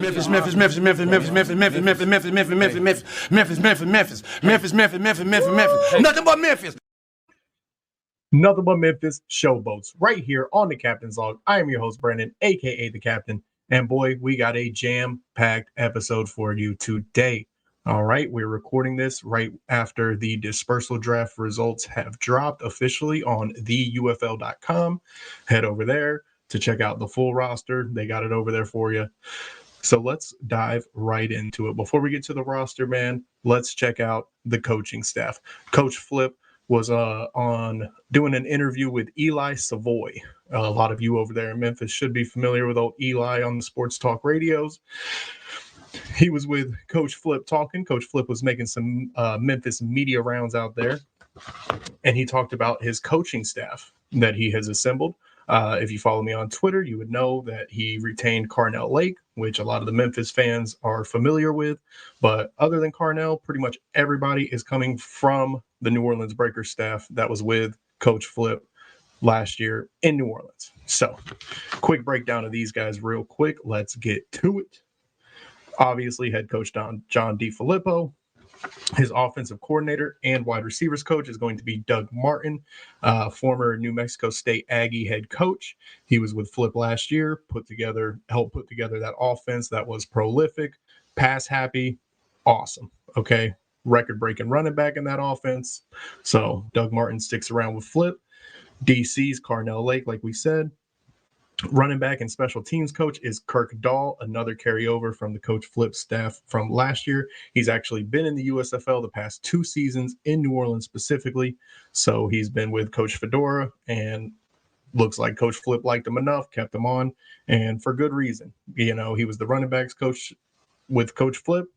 Memphis, Memphis, Memphis, Memphis, Memphis, Memphis, Memphis, Memphis, Memphis, Memphis, Memphis, Memphis, Memphis, Memphis, Memphis, Memphis, Memphis, Memphis, Memphis, Memphis. Nothing but Memphis. Nothing but Memphis, Showboats, right here on the Captain's Log. I am your host, Brandon, aka the Captain. And boy, we got a jam-packed episode for you today. All right, we're recording this right after the Dispersal draft results have dropped officially on the UFL.com. Head over there to check out the full roster. They got it over there for you. So let's dive right into it. Before we get to the roster, man, let's check out the coaching staff. Coach Flip was on doing an interview with Eli Savoy. A lot of you over there in Memphis should be familiar with old Eli on the sports talk radios. He was with Coach Flip talking. Coach Flip was making some Memphis media rounds out there, and he talked about his coaching staff that he has assembled. If you follow me on Twitter, you would know that he retained Carnell Lake, which a lot of the Memphis fans are familiar with. But other than Carnell, pretty much everybody is coming from the New Orleans Breakers staff that was with Coach Flip last year in New Orleans. So, quick breakdown of these guys real quick. Let's get to it. Obviously, head coach John DeFilippo. His offensive coordinator and wide receivers coach is going to be Doug Martin, former New Mexico State Aggie head coach. He was with Flip last year, helped put together that offense that was prolific, pass happy, awesome. Okay, record-breaking running back in that offense. So Doug Martin sticks around with Flip. DC's Carnell Lake, like we said. Running back and special teams coach is Kirk Dahl, another carryover from the Coach Flip staff from last year. He's actually been in the USFL the past 2 seasons in New Orleans specifically. So he's been with Coach Fedora, and looks like Coach Flip liked him enough, kept him on, and for good reason. You know, he was the running backs coach with Coach Flip,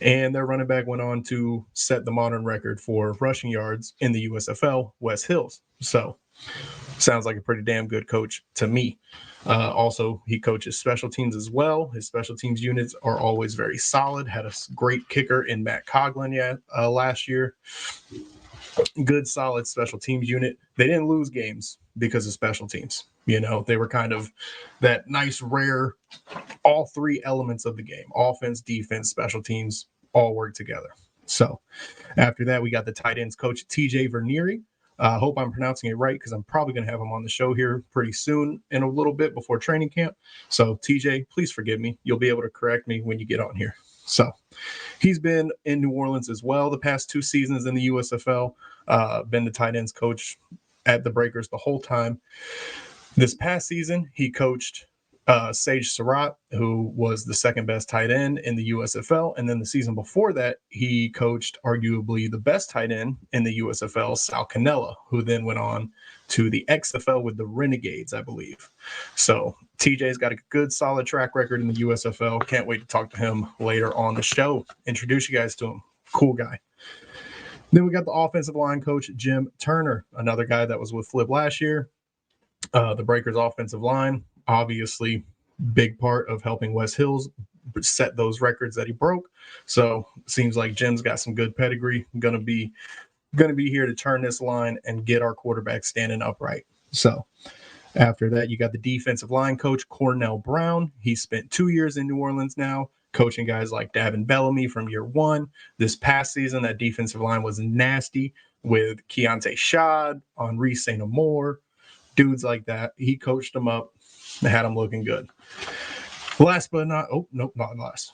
and their running back went on to set the modern record for rushing yards in the USFL, Wes Hills. So sounds like a pretty damn good coach to me. Also, he coaches special teams as well. His special teams units are always very solid. Had a great kicker in Matt Coughlin last year. Good, solid special teams unit. They didn't lose games because of special teams. You know, they were kind of that nice, rare, all 3 elements of the game: offense, defense, special teams, all work together. So after that, we got the tight ends coach, TJ Vernieri. I hope I'm pronouncing it right, because I'm probably going to have him on the show here pretty soon in a little bit before training camp. So TJ, please forgive me. You'll be able to correct me when you get on here. So he's been in New Orleans as well the past 2 seasons in the USFL, been the tight ends coach at the Breakers the whole time. This past season, he coached Sage Surratt, who was the second best tight end in the USFL. And then the season before that, he coached arguably the best tight end in the USFL, Sal Cannella, who then went on to the XFL with the Renegades, I believe. So TJ's got a good, solid track record in the USFL. Can't wait to talk to him later on the show. Introduce you guys to him. Cool guy. Then we got the offensive line coach, Jim Turner, another guy that was with Flip last year. The Breakers offensive line, obviously big part of helping Wes Hills set those records that he broke. So seems like Jim's got some good pedigree. Gonna be here to turn this line and get our quarterback standing upright. So after that, you got the defensive line coach, Cornell Brown. He spent 2 years in New Orleans now, coaching guys like Davin Bellamy from year 1. This past season, that defensive line was nasty with Keontae Shad, Henri St. Amour, dudes like that. He coached them up and had them looking good. Last but not last.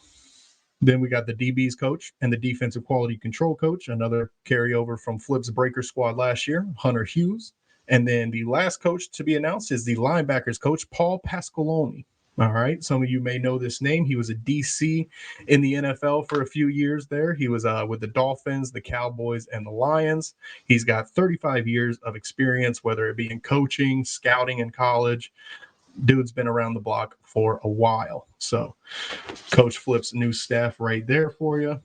Then we got the DBs coach and the defensive quality control coach, another carryover from Flip's Breaker squad last year, Hunter Hughes. And then the last coach to be announced is the linebackers coach, Paul Pasqualoni. All right. Some of you may know this name. He was a DC in the NFL for a few years there. He was with the Dolphins, the Cowboys, and the Lions. He's got 35 years of experience, whether it be in coaching, scouting in college. Dude's been around the block for a while. So Coach Flip's new staff right there for you.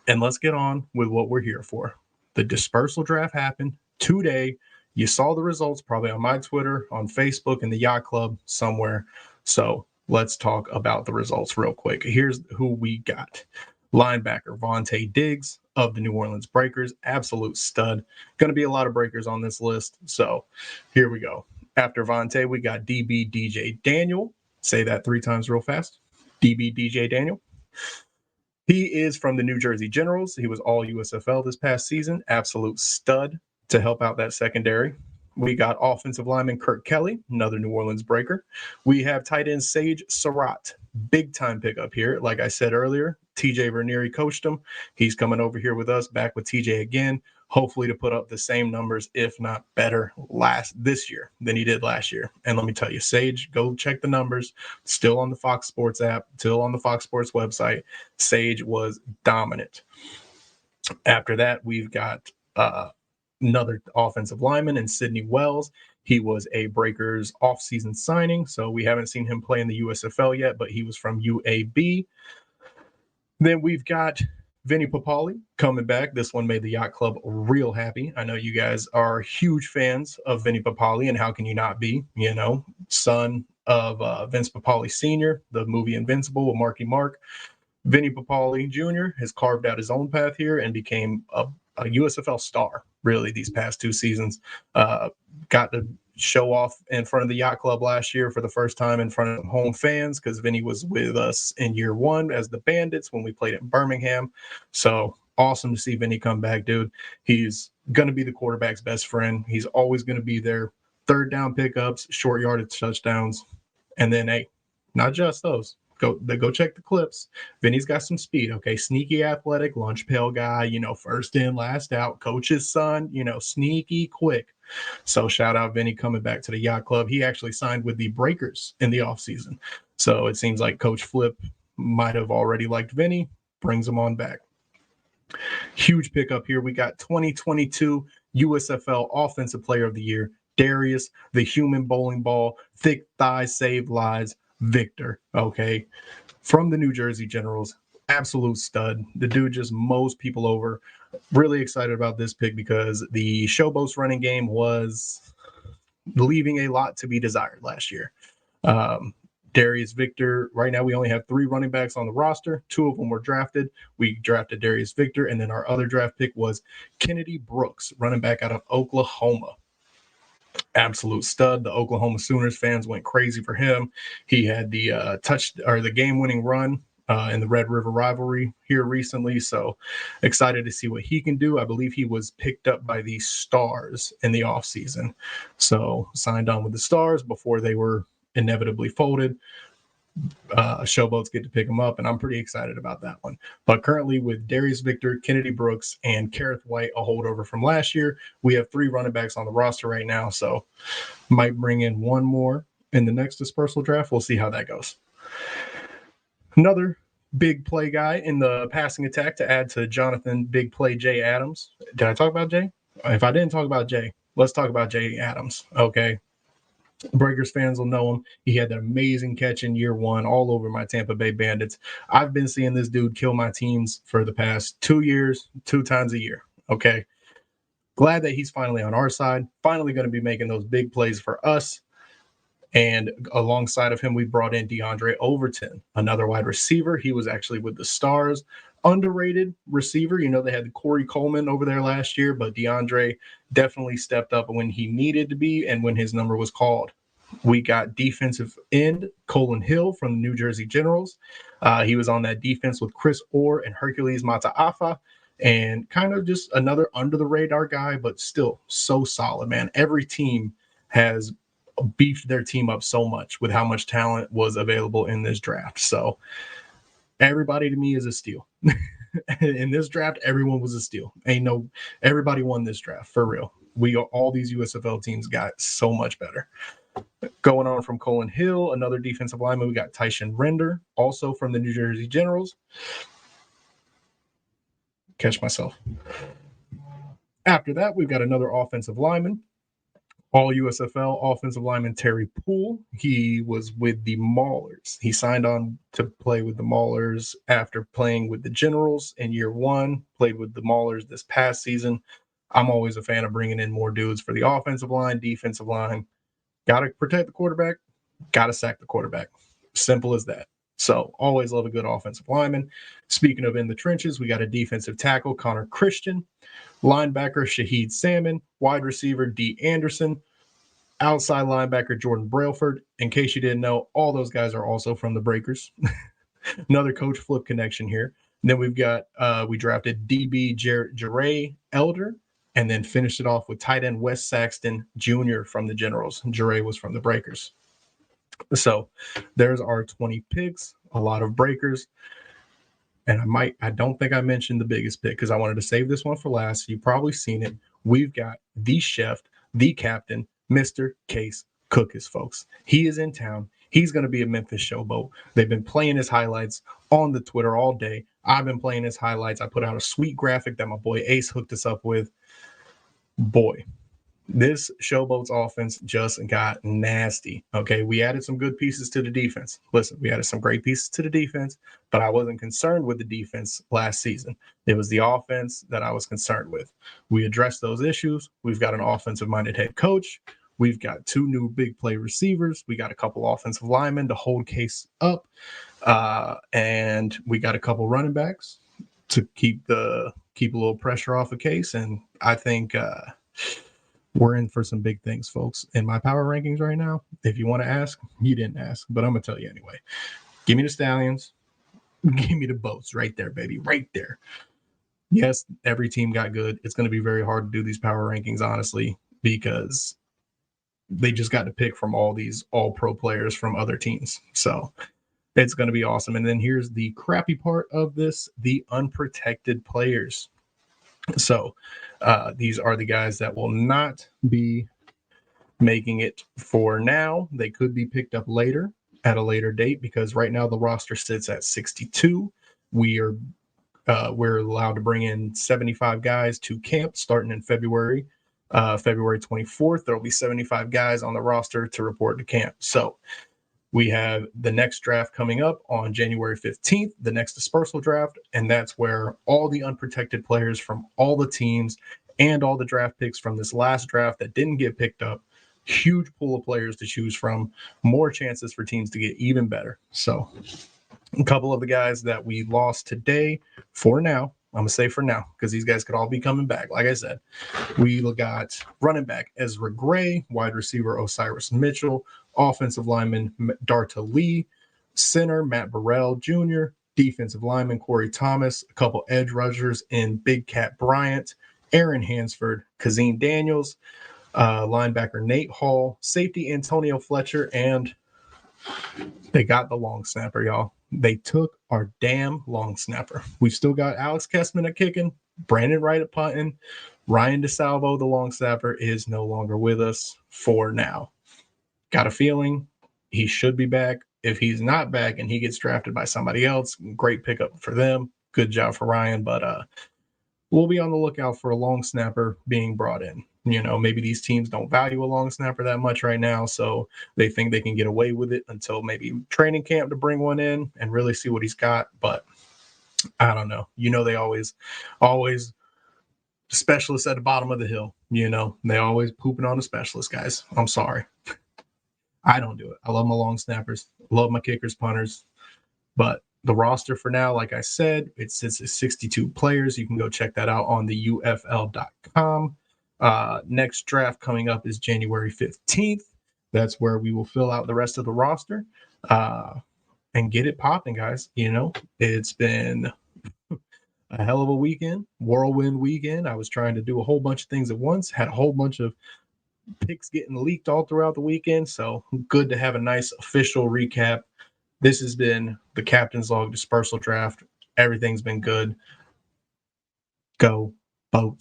And let's get on with what we're here for. The Dispersal draft happened today. You saw the results probably on my Twitter, on Facebook, in the Yacht Club somewhere. So let's talk about the results real quick. Here's who we got. Linebacker Vontae Diggs of the New Orleans Breakers, absolute stud. Going to be a lot of Breakers on this list. So here we go. After Vontae, we got DB DJ Daniel. Say that 3 times real fast. DB DJ Daniel. He is from the New Jersey Generals. He was all USFL this past season. Absolute stud to help out that secondary. We got offensive lineman Kurt Kelly, another New Orleans breaker. We have tight end Sage Surratt. Big time pickup here. Like I said earlier, TJ Vernieri coached him. He's coming over here with us, back with TJ again, hopefully to put up the same numbers, if not better, this year than he did last year. And let me tell you, Sage, go check the numbers. Still on the Fox Sports app, still on the Fox Sports website. Sage was dominant. After that, we've got another offensive lineman in Sidney Wells. He was a Breakers offseason signing, so we haven't seen him play in the USFL yet, but he was from UAB. Then we've got Vinny Papali coming back. This one made the Yacht Club real happy. I know you guys are huge fans of Vinny Papali, and how can you not be? You know, son of Vince Papali Sr., the movie Invincible with Marky Mark. Vinny Papali Jr. has carved out his own path here and became a USFL star, really, these past 2 seasons. Got to show off in front of the Yacht Club last year for the first time in front of home fans, because Vinny was with us in year 1 as the Bandits when we played in Birmingham. So awesome to see Vinny come back, dude. He's going to be the quarterback's best friend. He's always going to be there. Third down pickups, short yardage touchdowns. And then, hey, not just those. Go check the clips. Vinny's got some speed, okay? Sneaky athletic, lunch pail guy, you know, first in, last out, coach's son, you know, sneaky quick. So shout out Vinny coming back to the Yacht Club. He actually signed with the Breakers in the offseason. So it seems like Coach Flip might have already liked Vinny, brings him on back. Huge pickup here. We got 2022 USFL Offensive Player of the Year, Darius, the human bowling ball, thick thighs, save lives, Victor, okay, from the New Jersey Generals. Absolute stud. The dude just mows people over. Really excited about this pick because the Showboats running game was leaving a lot to be desired last year. Darius Victor, right now we only have 3 running backs on the roster. 2 of them were drafted. We drafted Darius Victor, and then our other draft pick was Kennedy Brooks, running back out of Oklahoma. Absolute stud. The Oklahoma Sooners fans went crazy for him. He had the the game-winning run in the Red River rivalry here recently. So excited to see what he can do. I believe he was picked up by the Stars in the offseason. So signed on with the Stars before they were inevitably folded. Showboats get to pick him up, and I'm pretty excited about that one. But currently with Darius Victor, Kennedy Brooks, and Kareth White, a holdover from last year, we have 3 running backs on the roster right now. So might bring in 1 more in the next dispersal draft. We'll see how that goes. Another big play guy in the passing attack to add to Jonathan Big Play Jay Adams. Did I talk about Jay? If I didn't talk about Jay, let's talk about Jay Adams, okay? Breakers fans will know him. He had that amazing catch in year 1 all over my Tampa Bay Bandits. I've been seeing this dude kill my teams for the past 2 years, 2 times a year, okay? Glad that he's finally on our side, finally going to be making those big plays for us. And alongside of him, we brought in DeAndre Overton, another wide receiver. He was actually with the Stars. Underrated receiver. You know, they had Corey Coleman over there last year, but DeAndre definitely stepped up when he needed to be and when his number was called. We got defensive end Colin Hill from the New Jersey Generals. He was on that defense with Chris Orr and Hercules Mataafa, and kind of just another under-the-radar guy, but still so solid, man. Every team has beefed their team up so much with how much talent was available in this draft. So everybody to me is a steal. In this draft, everyone was a steal. Everybody won this draft for real. All these USFL teams got so much better. Going on from Colin Hill, another defensive lineman, we got Tyshawn Render, also from the New Jersey Generals. Catch myself. After that, we've got another offensive lineman, all USFL offensive lineman Terry Poole. He was with the Maulers. He signed on to play with the Maulers after playing with the Generals in year 1, played with the Maulers this past season. I'm always a fan of bringing in more dudes for the offensive line, defensive line. Got to protect the quarterback, got to sack the quarterback. Simple as that. So always love a good offensive lineman. Speaking of in the trenches, we got a defensive tackle, Connor Christian, linebacker, Shaheed Salmon, wide receiver, D. Anderson, outside linebacker, Jordan Brailford. In case you didn't know, all those guys are also from the Breakers. Another coach flip connection here. And then we've got we drafted DB Jeray Elder, and then finished it off with tight end Wes Saxton Jr. from the Generals. Jeray was from the Breakers. So there's our 20 picks, a lot of breakers. And I don't think I mentioned the biggest pick because I wanted to save this one for last. You've probably seen it. We've got the chef, the captain, Mr. Case Cookus, folks. He is in town. He's going to be a Memphis Showboat. They've been playing his highlights on the Twitter all day. I've been playing his highlights. I put out a sweet graphic that my boy Ace hooked us up with. Boy, this Showboats offense just got nasty. Okay, we added some good pieces to the defense. Listen, we added some great pieces to the defense, but I wasn't concerned with the defense last season. It was the offense that I was concerned with. We addressed those issues. We've got an offensive-minded head coach. We've got 2 new big play receivers. We got a couple offensive linemen to hold Case up, and we got a couple running backs to keep a little pressure off of Case. And I think we're in for some big things, folks. In my power rankings right now, if you want to ask, you didn't ask, but I'm going to tell you anyway. Give me the Stallions. Give me the Boats right there, baby, right there. Yes, every team got good. It's going to be very hard to do these power rankings, honestly, because they just got to pick from all these all-pro players from other teams. So it's going to be awesome. And then here's the crappy part of this, the unprotected players. So these are the guys that will not be making it for now. They could be picked up later at a later date because right now the roster sits at 62. We're allowed to bring in 75 guys to camp starting in February 24th. There will be 75 guys on the roster to report to camp. So we have the next draft coming up on January 15th, the next dispersal draft, and that's where all the unprotected players from all the teams and all the draft picks from this last draft that didn't get picked up, huge pool of players to choose from, more chances for teams to get even better. So a couple of the guys that we lost today for now, I'm going to say for now, because these guys could all be coming back. Like I said, we got running back Ezra Gray, wide receiver Osiris Mitchell, offensive lineman Darta Lee, center Matt Burrell Jr., defensive lineman Corey Thomas, a couple edge rushers in Big Cat Bryant, Aaron Hansford, Kazeen Daniels, linebacker Nate Hall, safety Antonio Fletcher, and they got the long snapper, y'all. They took our damn long snapper. We've still got Alex Kessman at kicking, Brandon Wright at punting. Ryan DeSalvo, the long snapper, is no longer with us for now. Got a feeling he should be back. If he's not back and he gets drafted by somebody else, great pickup for them. Good job for Ryan, but we'll be on the lookout for a long snapper being brought in. You know, maybe these teams don't value a long snapper that much right now, so they think they can get away with it until maybe training camp to bring one in and really see what he's got. But I don't know. You know, they always specialists at the bottom of the hill. You know, they always pooping on the specialist guys. I'm sorry. I don't do it. I love my long snappers, love my kickers, punters, but the roster for now, like I said, it sits at 62 players. You can go check that out on the UFL.com. Next draft coming up is January 15th. That's where we will fill out the rest of the roster and get it popping, guys. You know, it's been a hell of a weekend, whirlwind weekend. I was trying to do a whole bunch of things at once, had a whole bunch of picks getting leaked all throughout the weekend. So good to have a nice official recap. This has been the Captain's Log Dispersal Draft. Everything's been good. Go Boats.